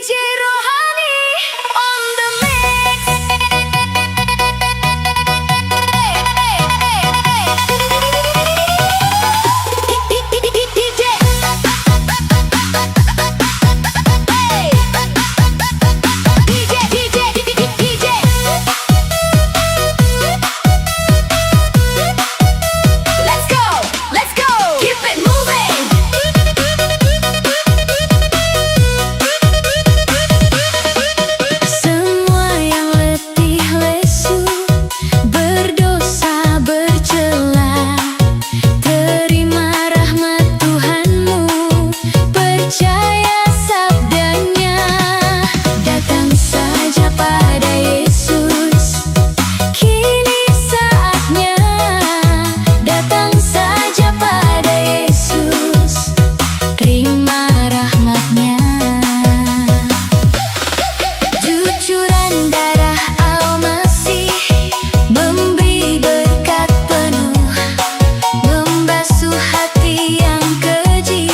DJ Rohani on the mix. DJ. Let's go, let's go. Keep it moving. Semua yang letih lesu, berdosa bercela, terima rahmat Tuhanmu, percaya sabdanya. Datang saja pada Yesus, kini saatnya. Datang saja pada Yesus, terima rahmatnya. Cucuran darah Al-Masih memberi berkat penuh, membasuh hati yang keji,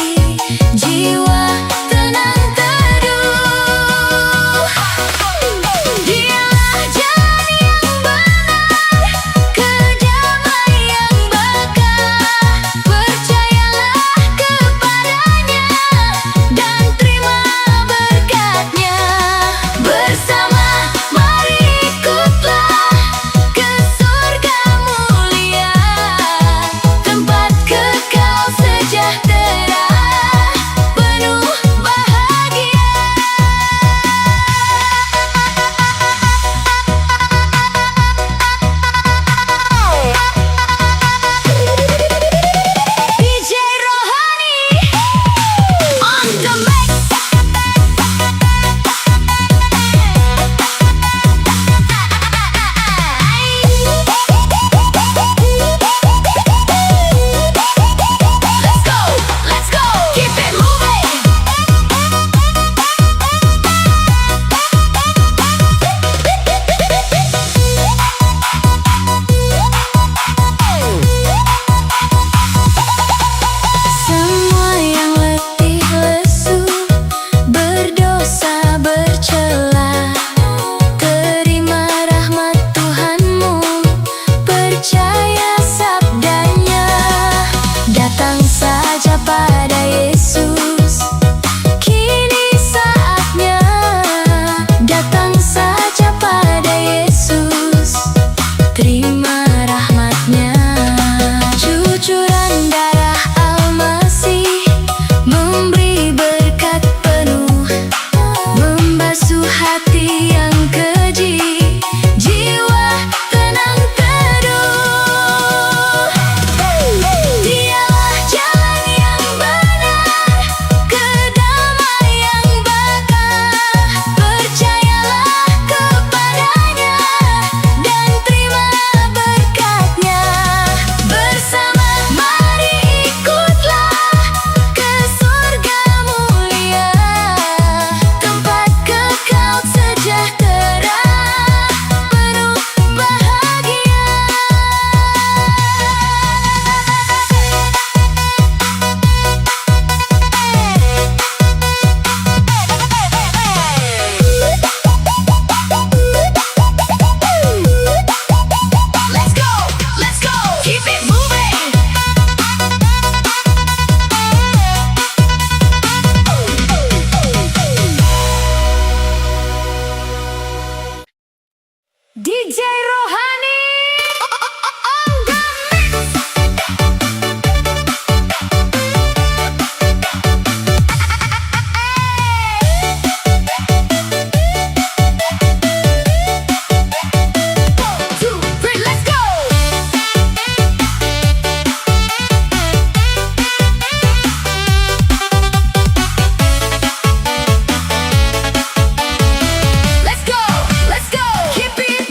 jiwa tenang teduh. Dialah jalan yang benar, kedamaian bakal. Percayalah kepadanya dan terima berkatnya. Bersama mari ikutlah ke surga mulia, tempat kekal sejahtera, penuh bahagia. DJ Rohani on the mix. Let's go, let's go. Keep it moving. Semua yang letih lesu, berdosa bercela, terima rahmat Tuhanmu, percaya sabdanya. Datang saja pada Yesus, kini saatnya. Datang saja pada Yesus, terima rahmatnya. Cucuran darah Al-Masih memberi berkat penuh, membasuh hati yang keji, jiwa tenang teduh. Dialah jalan yang benar, kedamaian bakal. Percayalah kepadanya dan terima berkatnya. Bersama mari ikutlah ke surga mulia, tempat kekal sejahtera, penuh bahagia. Let's go, let's go. Keep it moving. DJ Rohani on the mix. One, two, three, let's go. Let's go, let's go. Keep it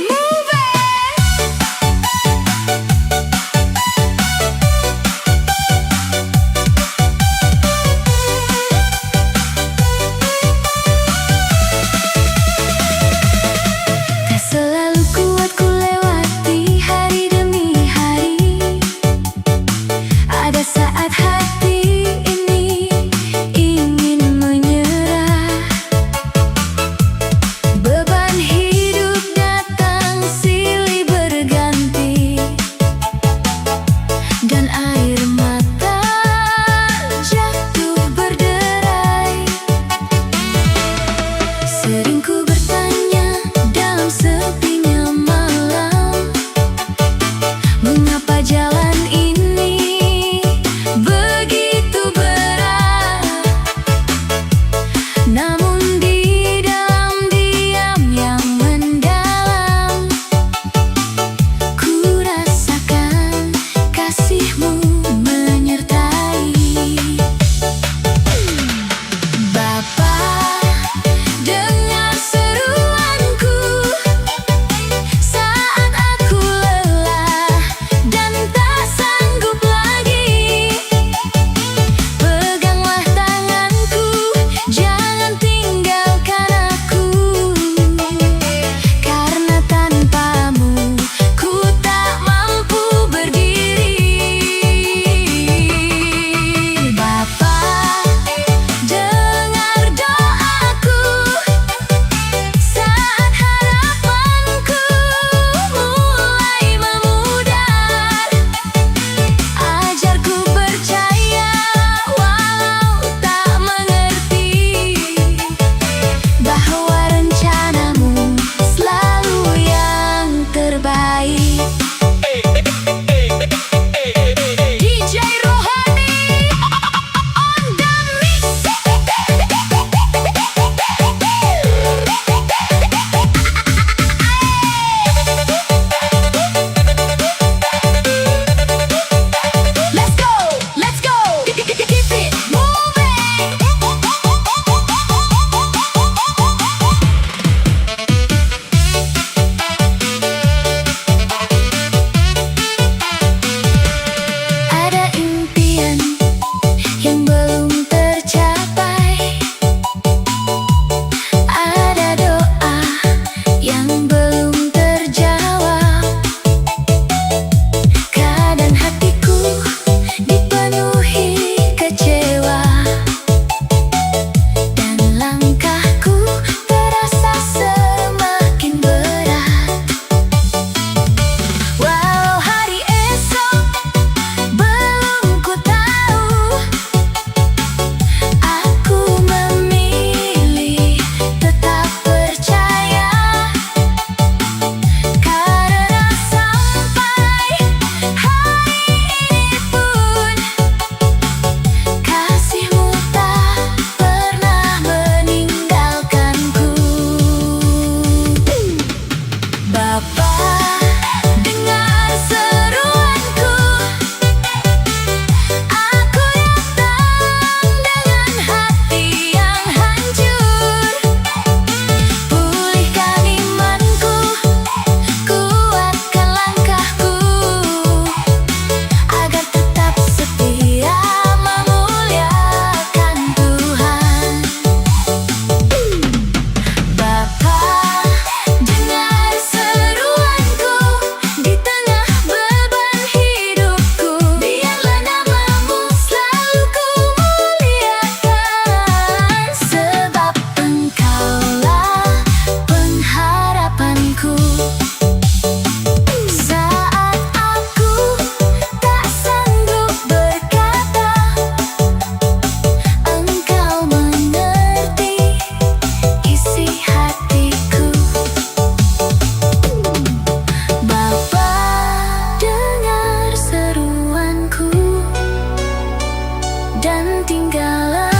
dan tinggallah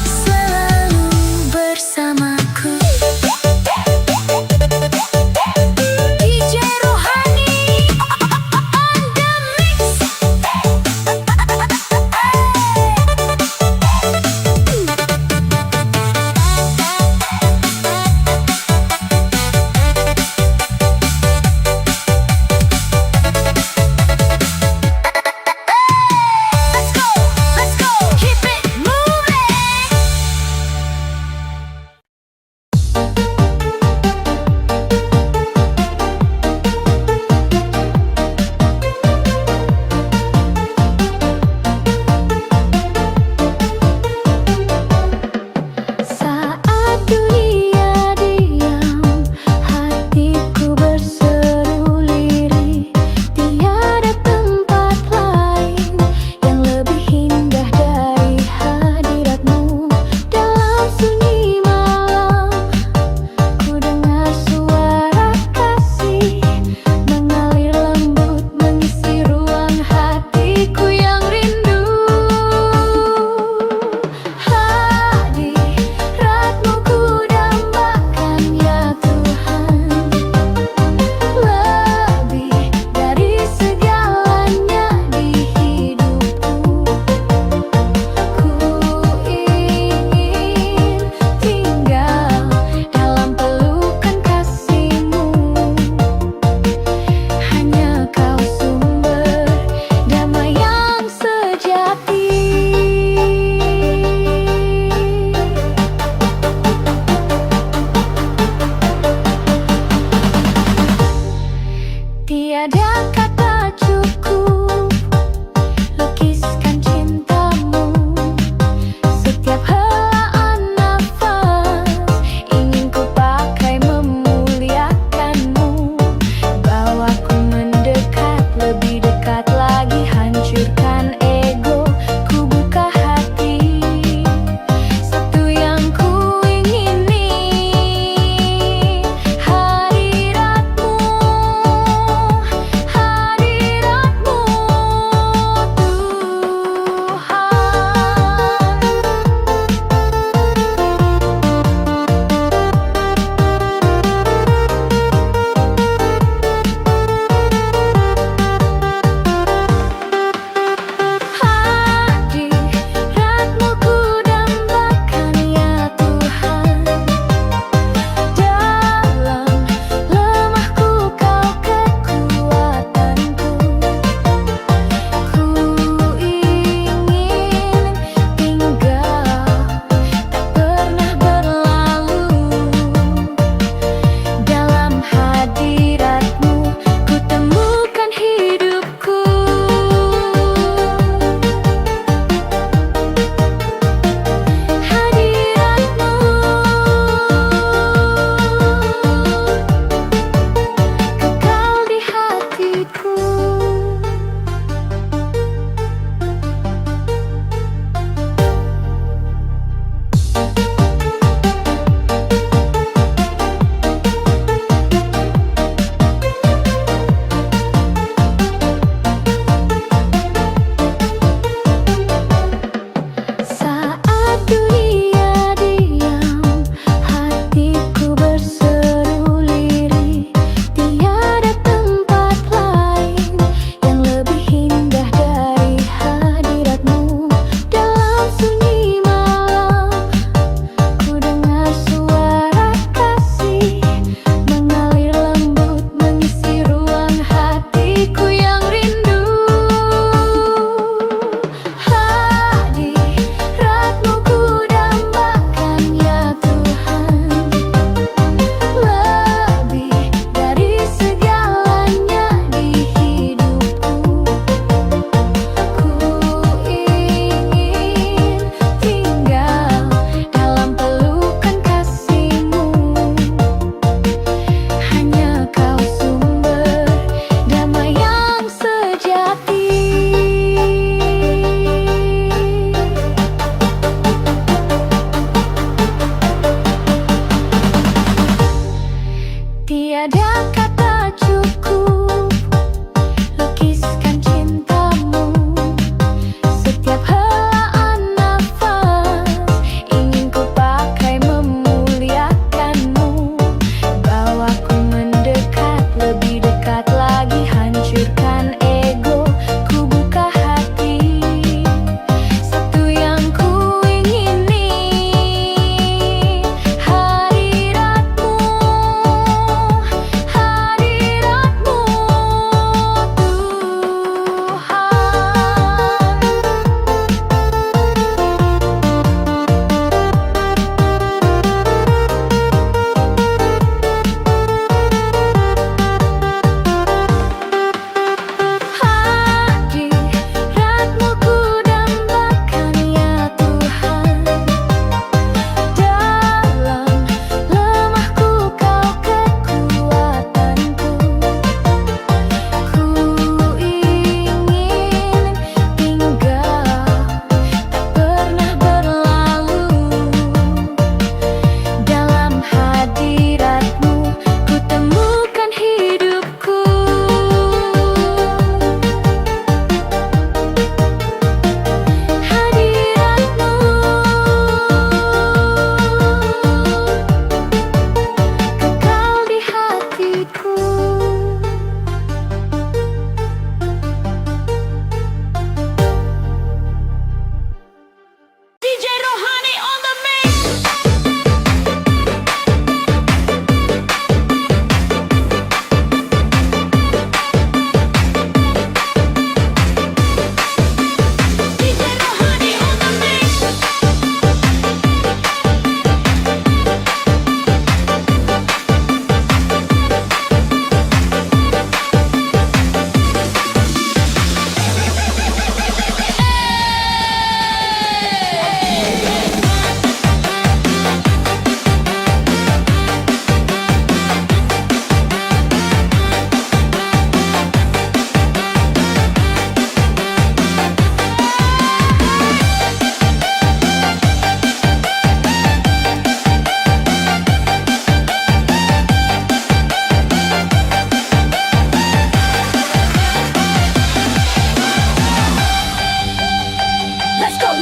selalu bersamaku. DJ Rohani on the mix. Let's go, keep it moving.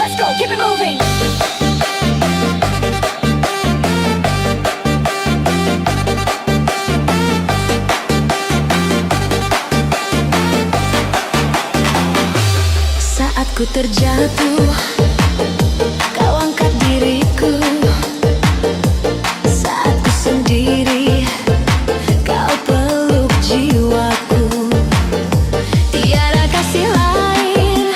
let's go, keep it moving. Saat ku terjatuh, kau angkat diriku. Saat ku sendiri, kau peluk jiwaku. Tiada kasih lain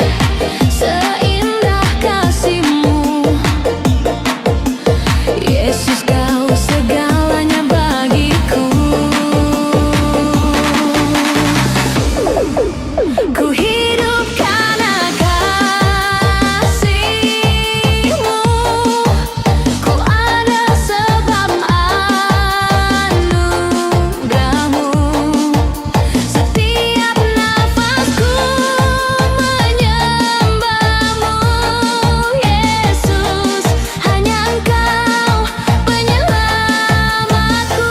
seindah kasih-Mu. Yesus, kau segalanya bagiku. Ku hidup karena kasih-Mu. Ku ada sebab anugerah-Mu. Setiap nafasku menyembah-Mu. Yesus, hanya Engkau penyelamatku.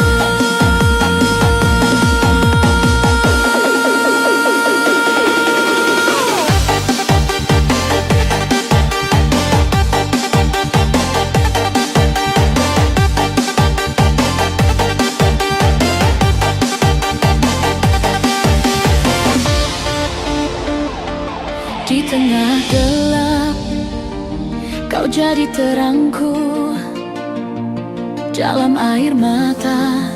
Di tengah gelap, kau jadi terangku. Dalam air mata,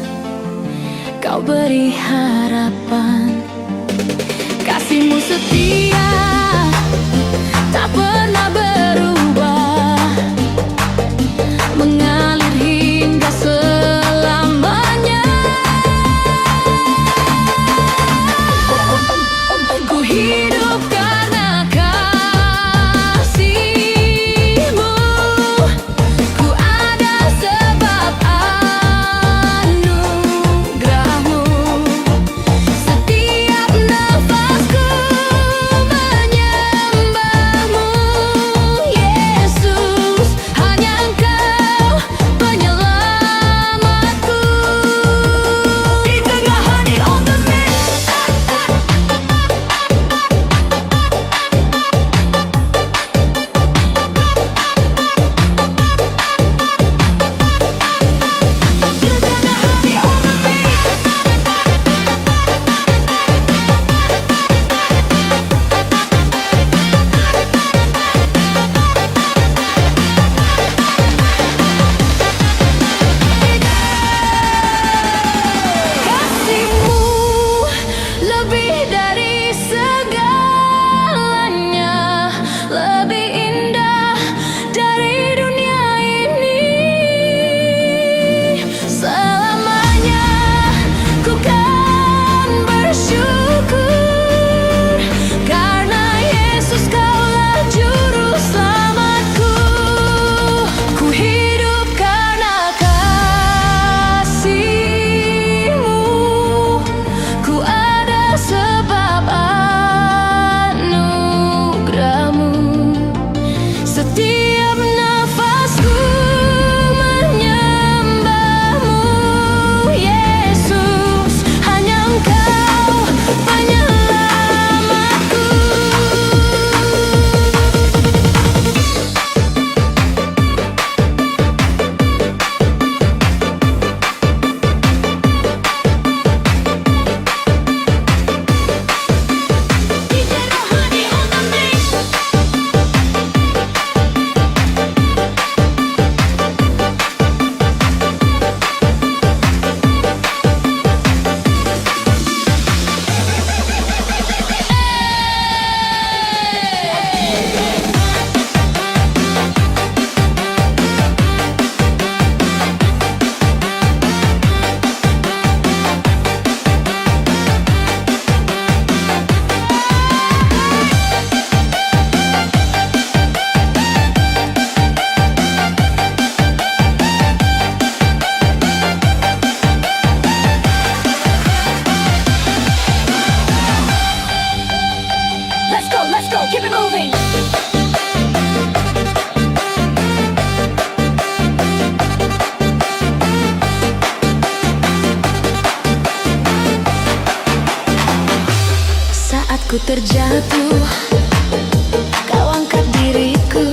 kau beri harapan. Kasih-Mu setia, tak pernah berubah, mengalir hingga selamanya. Ku hidup karena kasih-Mu. Ku ada sebab anugerah-Mu. Setiap nafasku menyembah-Mu. Yesus, hanya Engkau penyelamatku. Di tengah hari on the mix. Kasih-Mu lebih dari segalanya, lebih indah dari dunia ini. Selamanya ku kan bersyukur, karena Yesus, Kaulah juru selamatku. Ku hidup karena kasih-Mu. Ku ada sebab anugerah-Mu. Setiap nafasku menyembah-Mu. Yesus, hanya Engkau penyelamatku. DJ Rohani on the mix. Let's go, keep it moving. Saat ku terjatuh, Kau angkat diriku.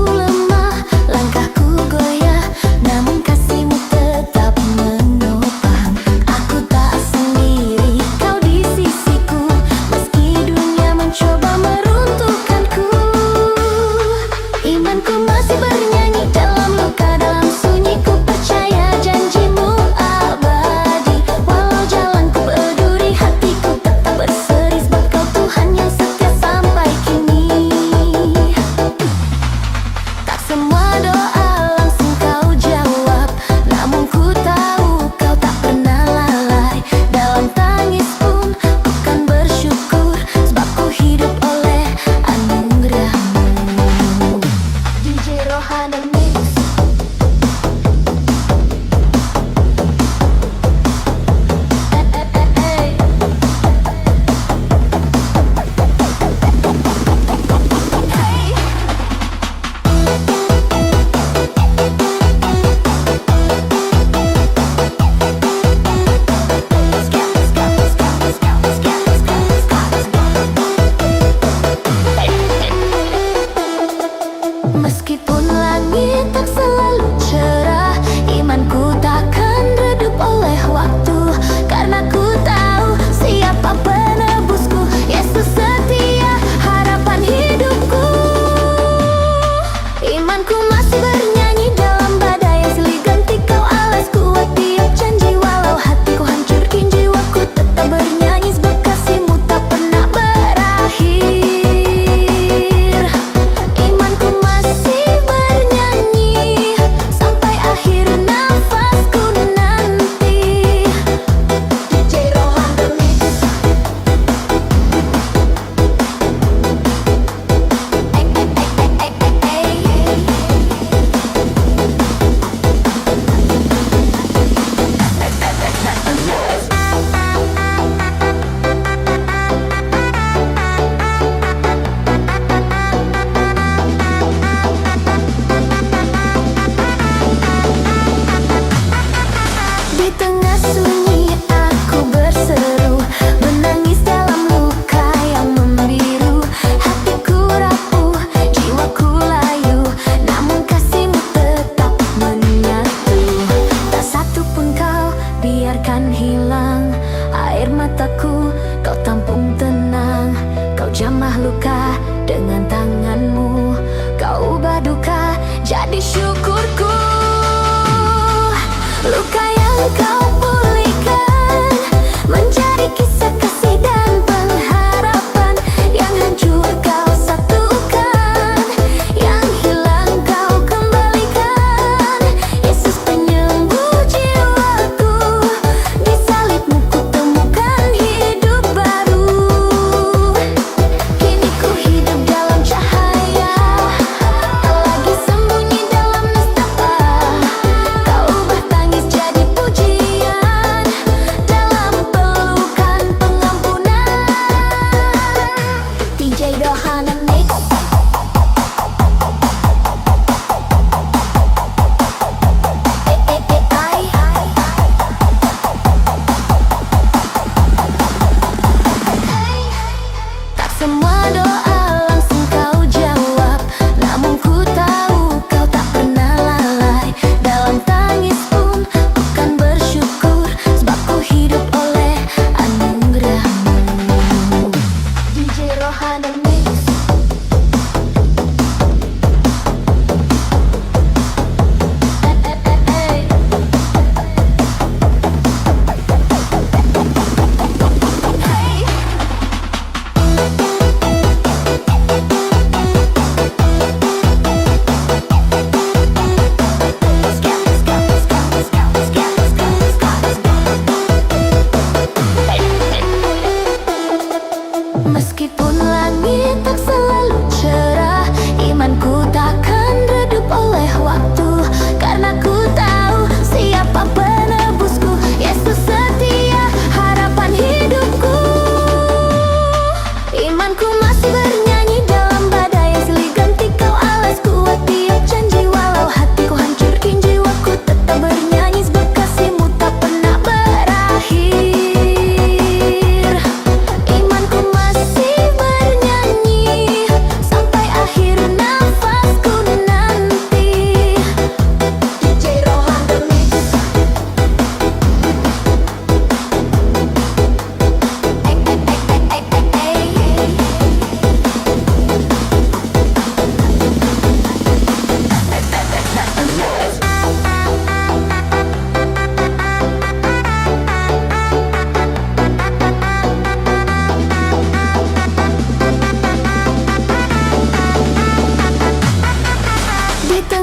lemah, langkahku goyah, namun kasihmu tetap menopang. Aku tak sendiri, kau di sisiku, meski dunia mencoba meruntuhkanku. Imanku masih bernyanyi dalam luka, dalam sunyi ku percaya janjimu abadi. Walau jalanku berduri, hatiku tetap berseri, sebab kau Tuhan yang setia sampai kini. Tak semua doa langsung kau jawab, namun ku tahu kau tak pernah lalai. Dalam tangis pun ku kan bersyukur, sebab ku hidup oleh anugerahmu. DJ Rohan dan Mix. Meskipun langit tak selalu cerah, imanku takkan redup oleh waktu. Karena ku tahu siapa penebusku, Yesus setia, harapan hidupku. Imanku masih bernyanyi dalam badai yang silih ganti, kau alas kuat tiap janji. Walau hatiku hancur, kini jiwaku tetap bernyanyi, sebab kasihmu tak pernah berakhir. Imanku masih bernyanyi sampai akhir nafasku nanti. DJ Rohan the Mix.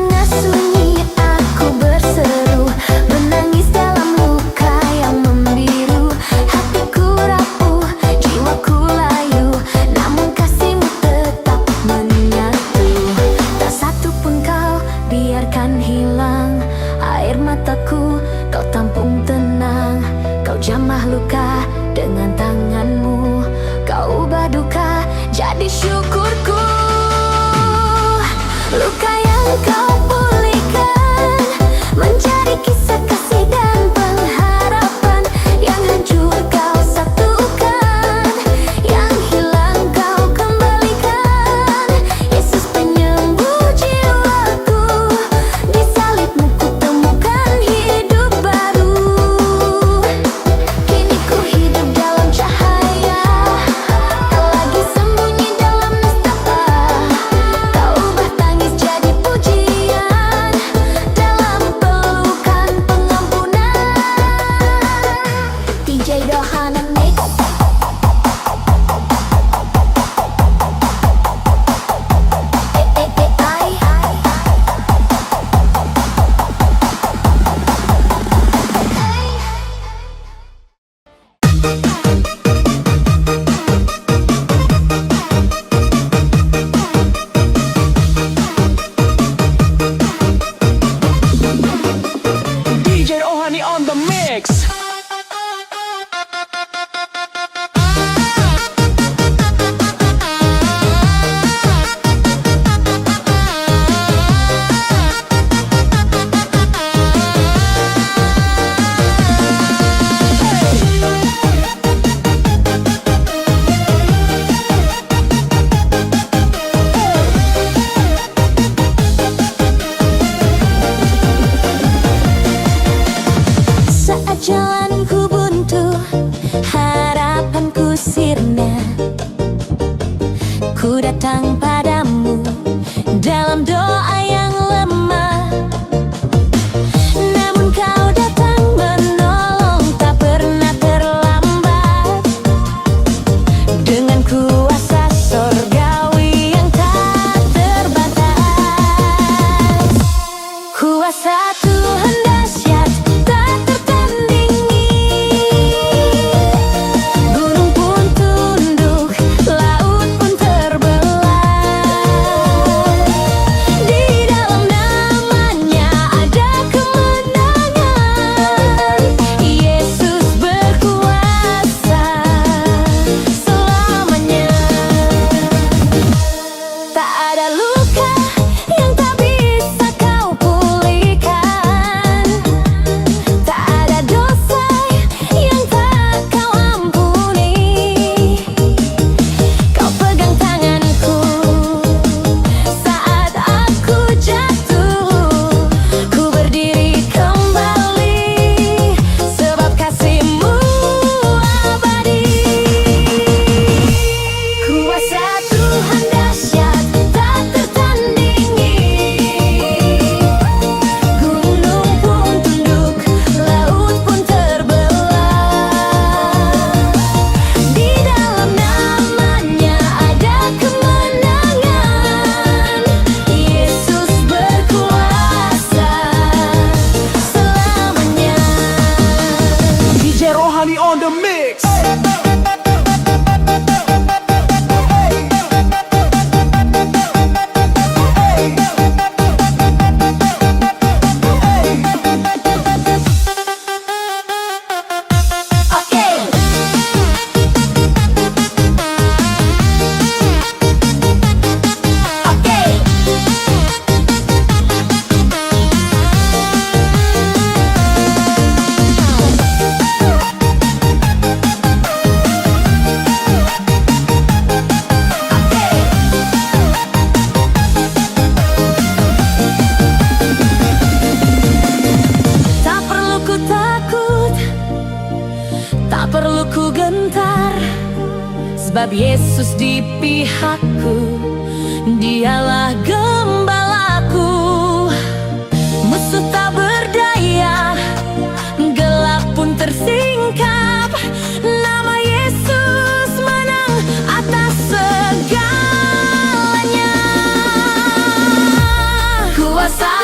tengah sunyi aku berseru, menangis dalam luka yang membiru. Hatiku rapuh, jiwaku layu, namun kasihmu tetap menyatu. Tak satu pun kau biarkan hilang, air mataku kau tampung tenang. Kau jamah luka dengan tanganmu, kau ubah duka jadi syukurku. Luka yang kau pulihkan menjadi kisah kasih dan pengharapan. Yang hancur kau satukan, yang hilang kau kembalikan. Yesus penyembuh jiwaku, di salibmu ku temukan hidup baru. Kini ku hidup dalam cahaya, tak lagi sembunyi dalam nestapa. Kau ubah tangis jadi pujian, dalam pelukan pengampunan. DJ Dohana Mix. DJ Ohani on the mix. Saat jalanku buntu, harapanku sirna, ku datang padamu dalam doa yang lemah. Namun kau datang menolong, tak pernah terlambat. Dengan kuasa sorgawi yang tak terbatas. Kuasa Tuhan dahsyat tak tertandingi. Gunung pun tunduk, laut pun terbelah. Di dalam namanya ada kemenangan. Yesus berkuasa selamanya. Tak ada luka yang tak bisa kau pulihkan. Tak ada dosa yang tak kau ampuni. Kau pegang tanganku saat aku jatuh. Ku berdiri kembali sebab kasih-Mu abadi. Kuasa Tuhan dahsyat tak tertandingi. Gunung pun tunduk, laut pun terbelah. Di dalam namanya ada kemenangan. Yesus berkuasa selamanya. DJ Rohani on the mix. Oke. Oke. Tak perlu ku takut, tak perlu ku gentar, sebab Yesus di pihakku, Dialah gembalaku. Musuh tak berdaya, gelap pun tersingkap. Nama Yesus menang atas segalanya. Kuasa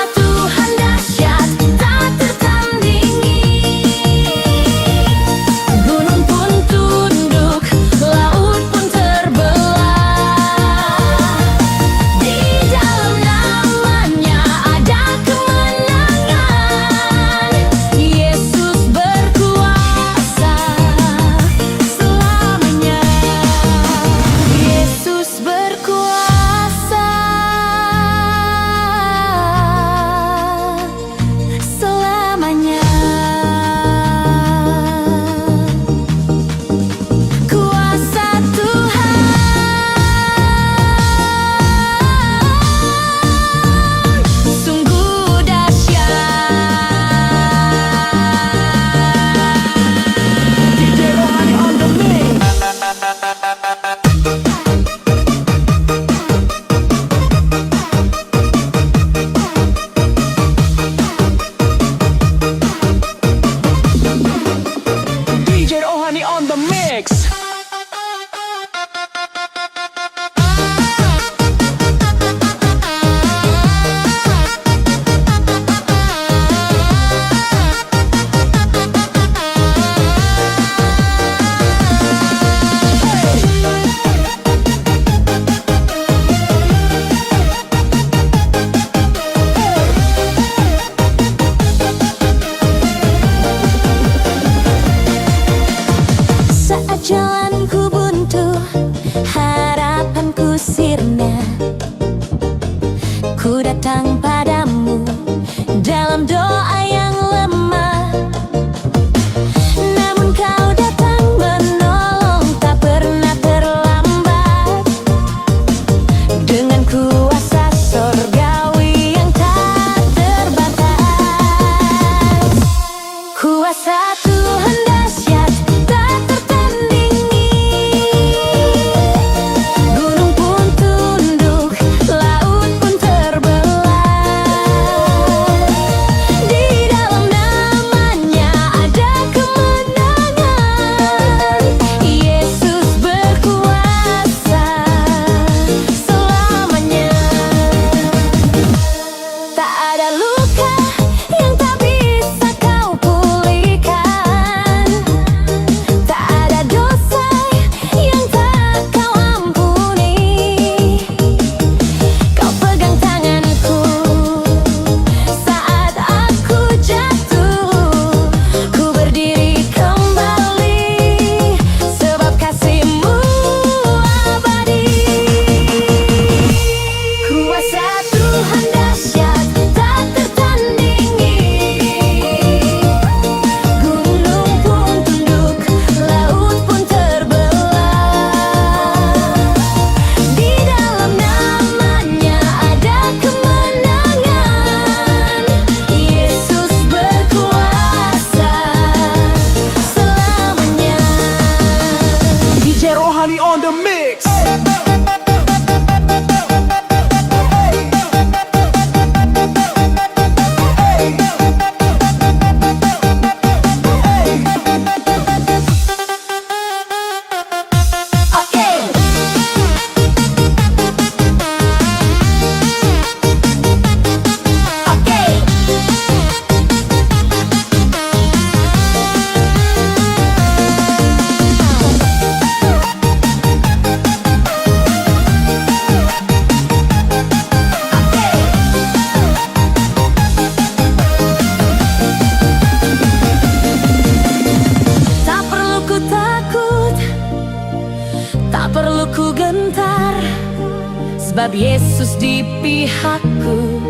Yesus di pihakku,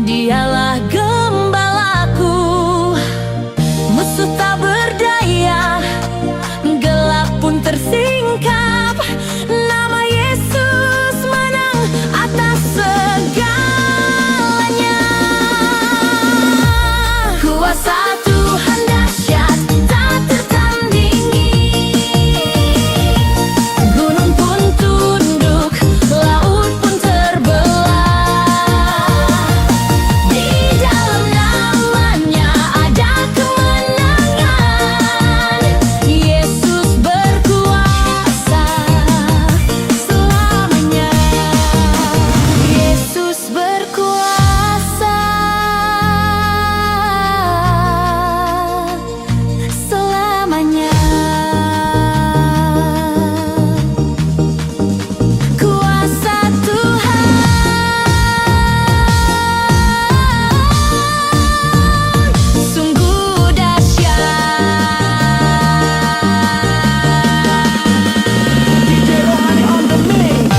Dialah gembalaku. Musuh tak berdaya, gelap pun tersingkap. Nama Yesus menang atas segalanya. Kuasa Tuhan dahsyat tak tertandingi. Gunung pun tunduk, laut pun terbelah. Di dalam namanya ada kemenangan. Yesus berkuasa selamanya. Yesus berkuasa selamanya. Kuasa Tuhan sungguh dahsyat. DJ Rohani on the mix.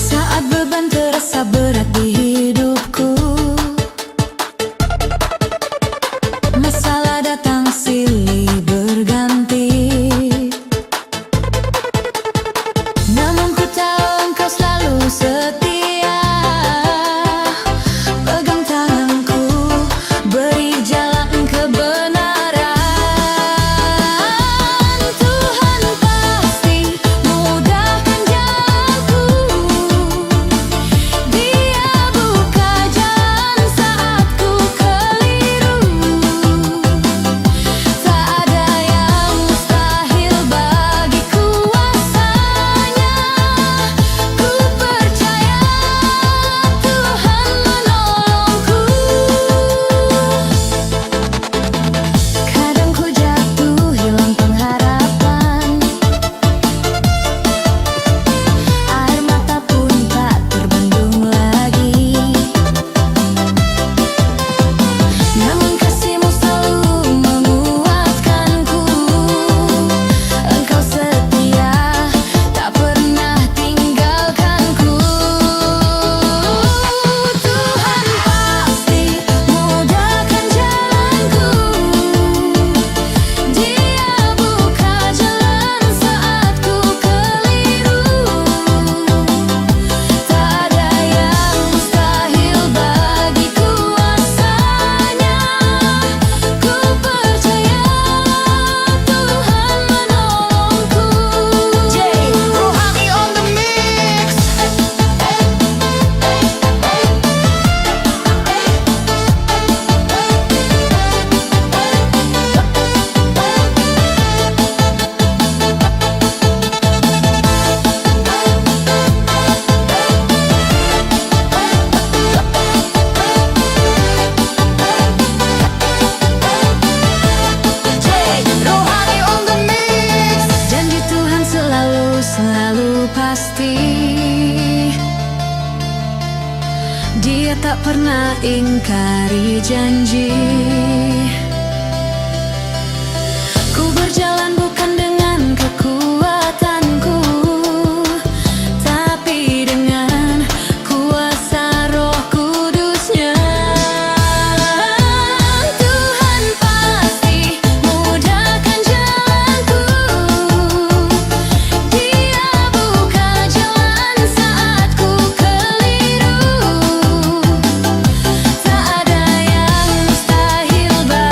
Saat beban terasa berat di hidupku, masalah datang silih berganti. Namun ku tahu Engkau selalu setia. Pegang tanganku, beri jalan kebenaran. Tuhan pasti mudahkan jalanku. Dia buka jalan saat ku keliru. Tak ada yang mustahil bagi kuasanya. Ku percaya Tuhan menolongku. Kadang ku jatuh hilang pengharapan, air mata pun tak terbendung lagi. Namun kasih-Mu selalu menguatkanku. Engkau setia, tak pernah tinggalkanku. Tuhan pasti mudahkan jalanku. Dia buka jalan saat ku keliru. Tak ada yang mustahil bagi kuasanya. Ku percaya Tuhan menolongku. J Rohani on the mix. J Rohani on the mix. Janji Tuhan selalu pasti. Dia tak pernah ingkari janji. Ku berjalan bukan dengan kekuatanku, tapi dengan kuasa Roh Kudus-Nya. Tuhan pasti mudahkan jalanku. Dia buka jalan saat ku keliru. Tak ada yang mustahil bagi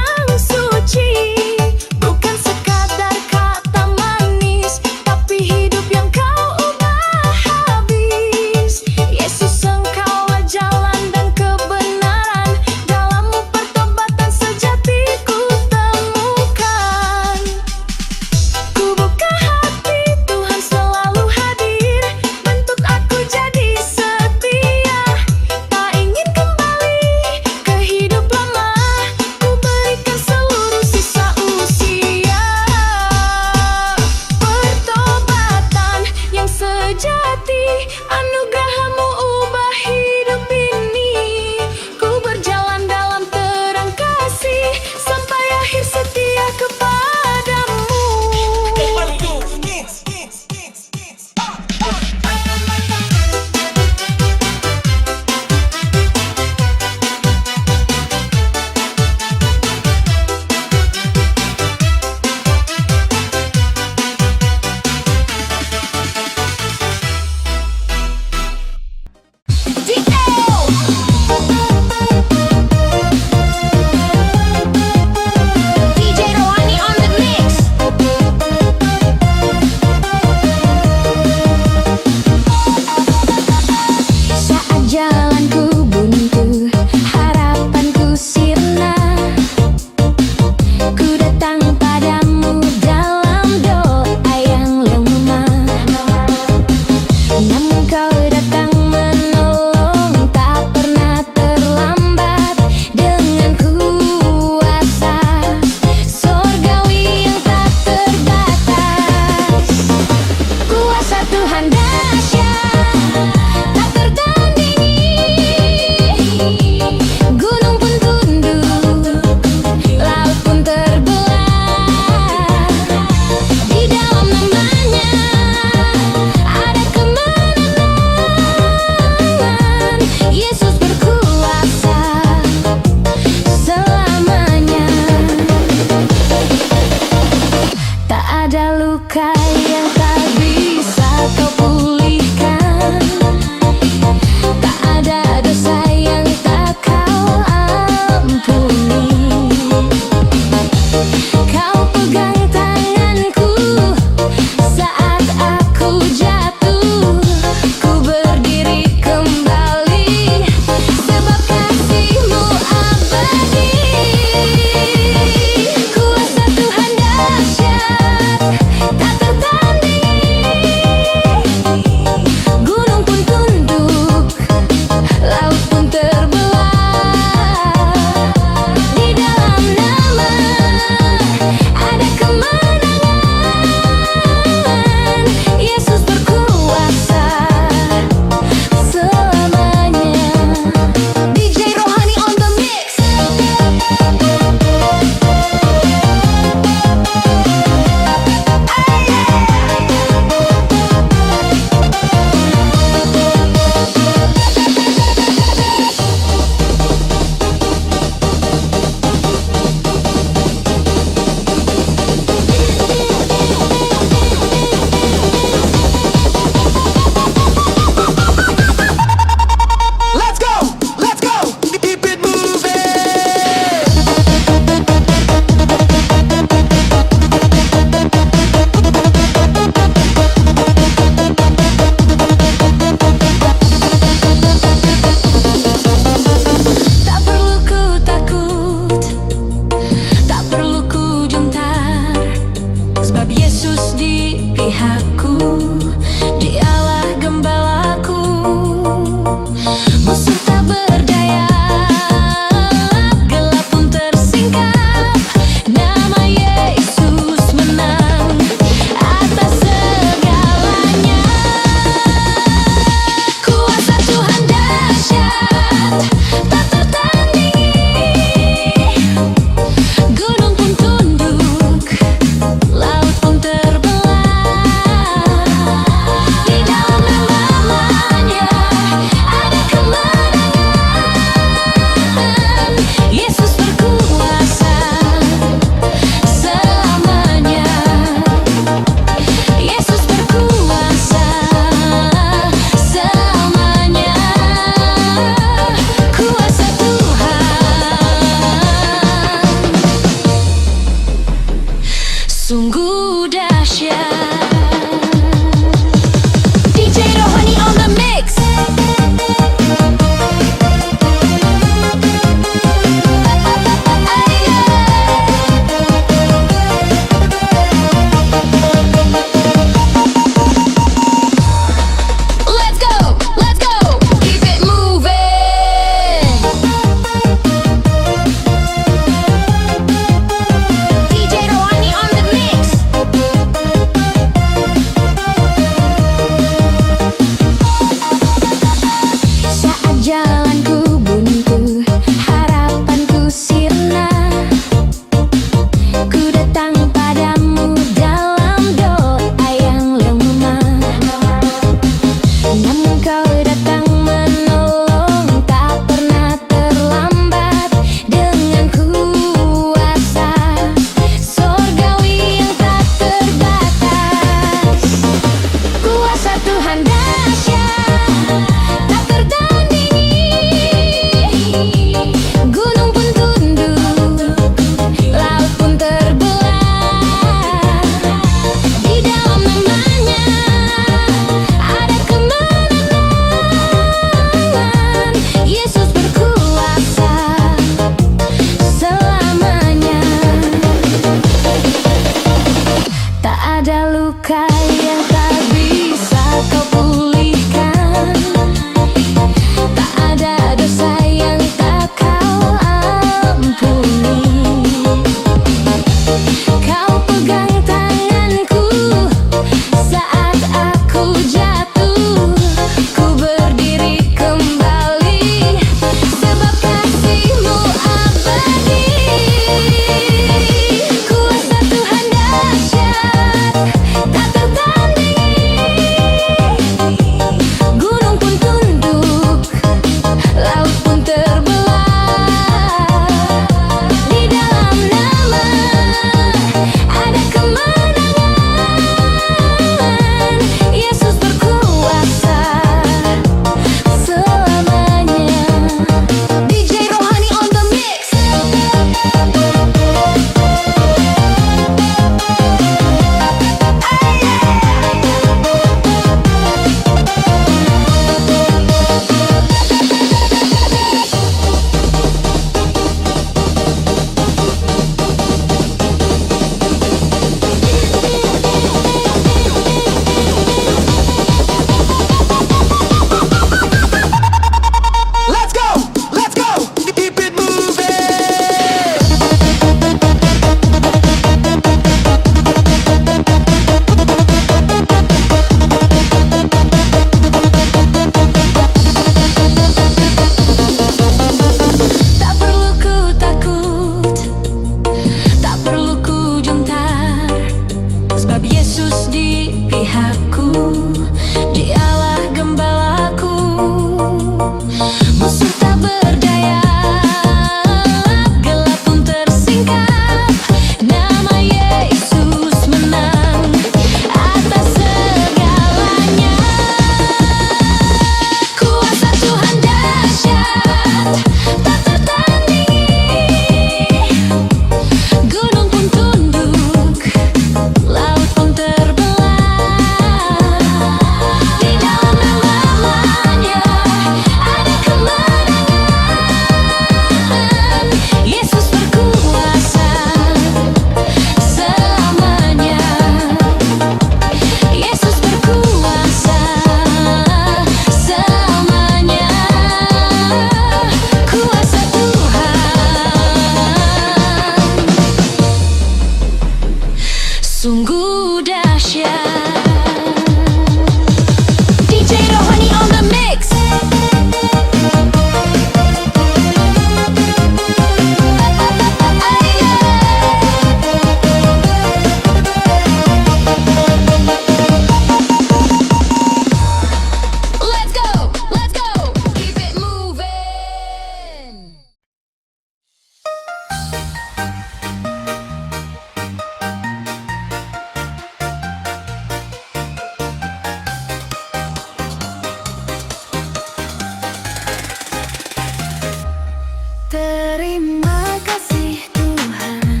Terima kasih Tuhan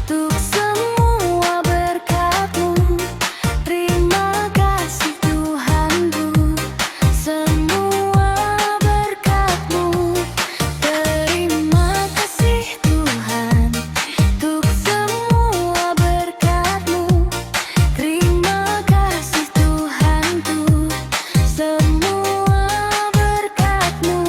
untuk semua berkat-Mu. Terima kasih Tuhan untuk semua berkat-Mu. Terima kasih Tuhan untuk semua berkat-Mu. Terima kasih Tuhan untuk semua berkat-Mu.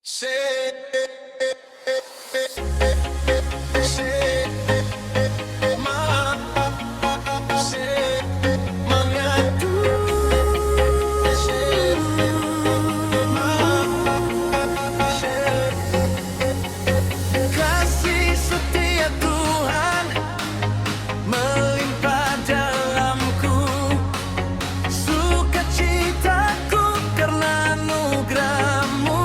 Kasih setia Tuhan melimpah dalamku, sukacitaku karena anugerah-Mu,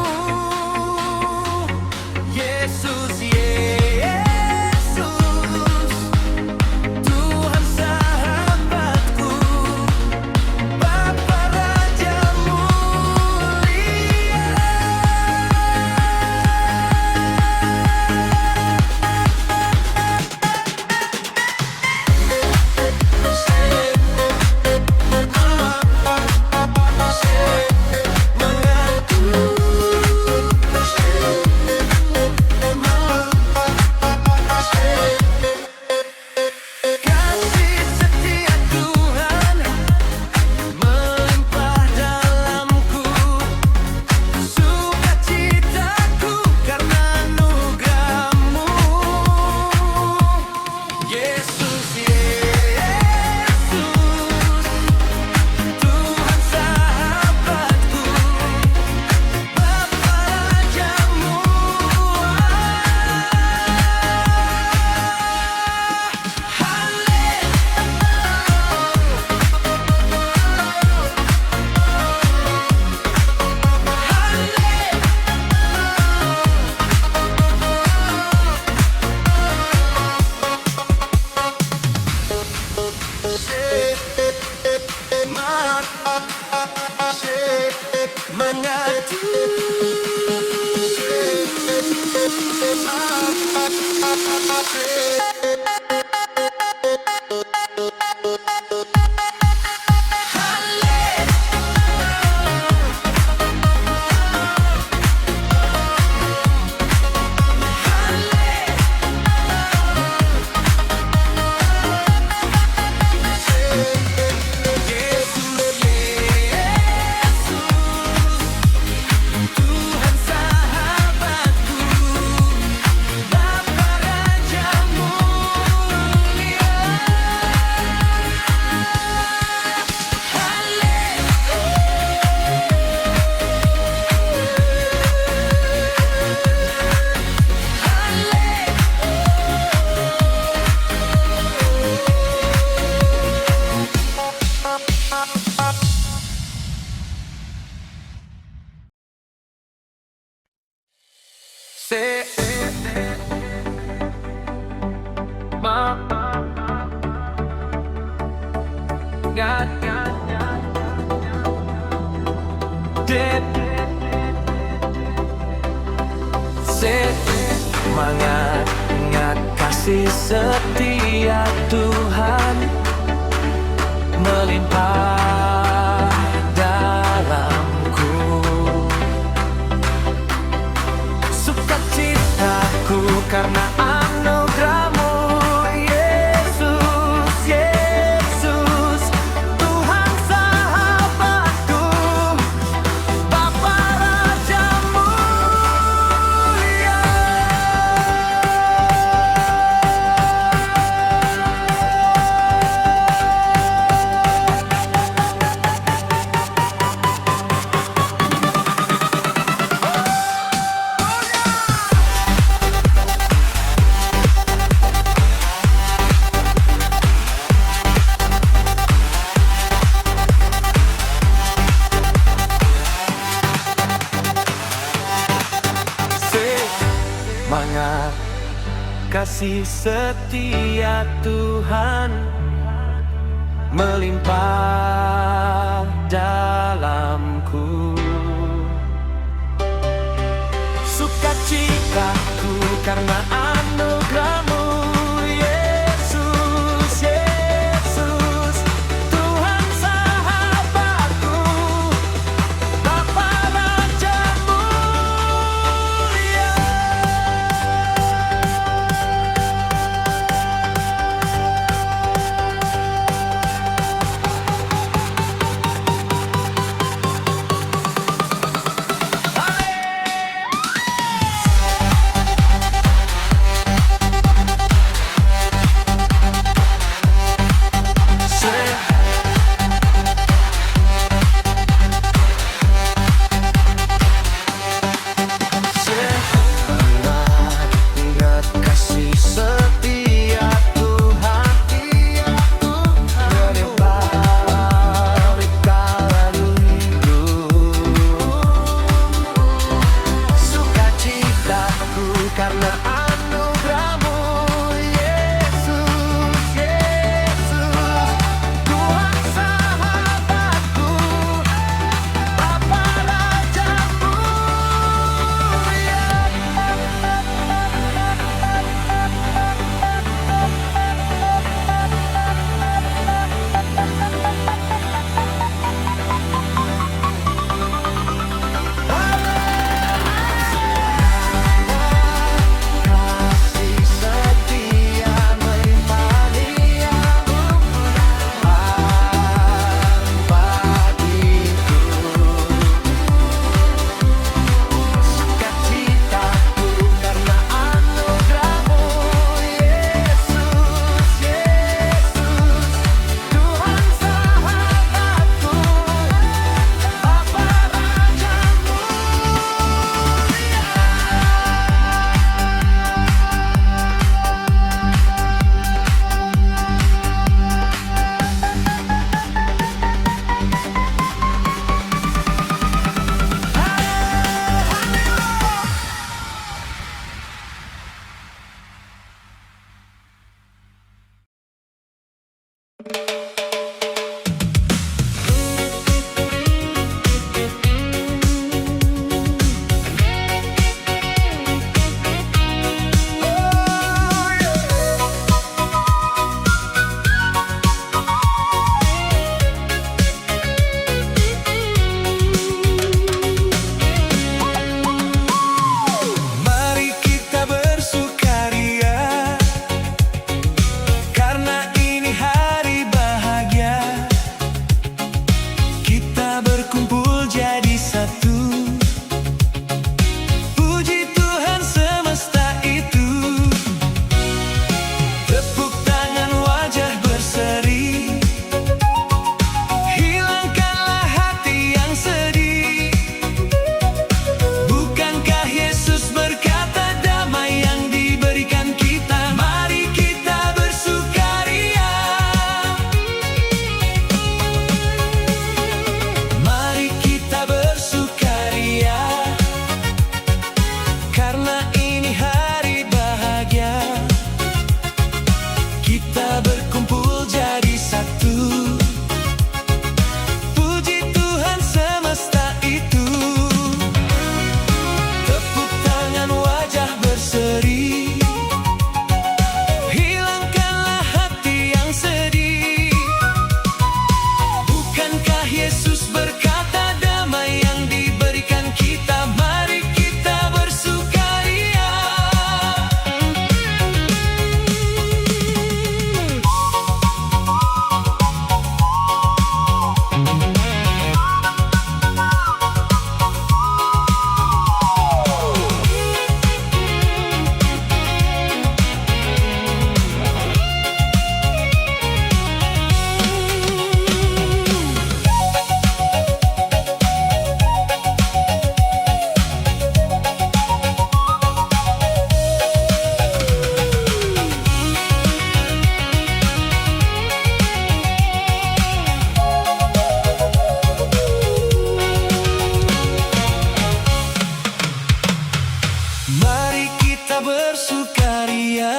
Yesus, Yesus, Tuhan sahabatku, Bapa Raja mulia. Kasih setia Tuhan melimpah dalamku, sukacitaku karena anugerah-Mu, Yesus, Yesus, Tuhan sahabatku, Bapa Raja Tuhan sahabatku, Bapa Raja mulia. Say, my God, did semangat kasih setia Tuhan melimpah dalamku, sukacitaku karena anugerah-Mu, Yesus, Yesus, Tuhan sahabatku, Bapa Raja mulia. Semangat kasih setia Tuhan melimpah dalamku, sukacitaku karena anugerah-Mu, Yesus, Yesus, Tuhan sahabatku, Bapa Raja mulia. berseri. Hilangkanlah hati yang sedih. Bukankah Yesus berkata damai yang diberikan kita, mari kita bersukaria. Mari kita bersukaria,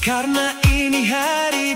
karena ini hari